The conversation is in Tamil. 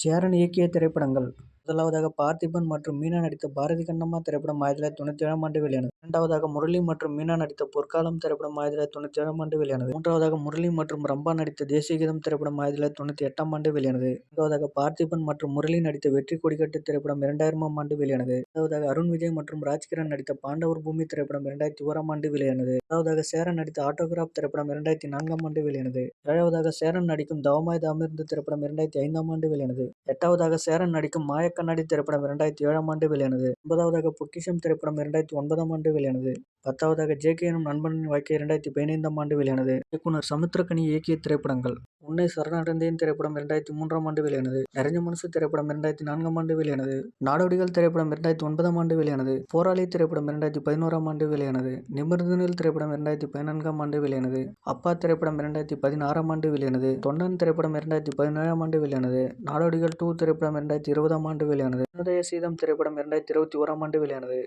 சேரன் இயக்கிய திரைப்படங்கள். முதலாவதாக பார்த்திபன் மற்றும் மீனா நடித்த பாரதி கண்ணம்மா திரைப்படம் 1997ஆம் ஆண்டு வெளியானது. இரண்டாவதாக முரளி மற்றும் மீனா நடித்த பொற்காலம் திரைப்படம் 1997ஆம் ஆண்டு வெளியானது. மூன்றாவதாக முரளி மற்றும் ரம்பா நடித்த தேசியகீதம் திரைப்படம் 1998ஆம் ஆண்டு வெளியானது. நான்காவதாக பார்த்திபன் மற்றும் முரளி நடித்த வெற்றி கொடிகட்டு திரைப்படம் 2000ஆம் ஆண்டு வெளியானது. ஐந்தாவதாக அருண் விஜய் மற்றும் ராஜ்கிரண் நடித்த பாண்டவர் பூமி திரைப்படம் 2001ஆம் ஆண்டு வெளியானது. ஆறாவதாக சேரன் நடித்த ஆட்டோகிராப் திரைப்படம் 2004ஆம் ஆண்டு வெளியானது. ஏழாவதாக சேரன் நடிக்கும் தவமாய் தவமிருந்து திரைப்படம் 2005ஆம் ஆண்டு வெளியானது. எட்டாவதாக சேரன் நடிக்கும் மாயக்கண்ணாடி திரைப்படம் 2007ஆம் ஆண்டு வெளியானது. ஒன்பதாவதாக பொக்கிஷம் திரைப்படம் 2009ஆம் ஆண்டு வெளியானது. பத்தாவதாக ஜே.கே. எனும் நண்பனின் வாழ்க்கை 2015ஆம் ஆண்டு வெளியானது. இயக்குனர் சமுத்திரக்கனி இயக்கிய திரைப்படங்கள். உன்னை சரணடைந்தேன் திரைப்படம் 2003ஆம் ஆண்டு வெளியானது. நிறைஞ்ச மனசு திரைப்படம் 2004ஆம் ஆண்டு வெளியானது. நாடோடிகள் திரைப்படம் 2009ஆம் ஆண்டு வெளியானது. போராளி திரைப்படம் 2011ஆம் ஆண்டு வெளியானது. நிமிர்ந்து நில் திரைப்படம் 2014ஆம் ஆண்டு வெளியானது. அப்பா திரைப்படம் 2016ஆம் ஆண்டு வெளியானது. தொண்டன் திரைப்படம் 2017ஆம் ஆண்டு வெளியானது. நாடோடிகள் 2 திரைப்படம் 2020ஆம் ஆண்டு வெளியானது. அருணோதய சீதம் திரைப்படம் 2021ஆம் ஆண்டு வெளியானது.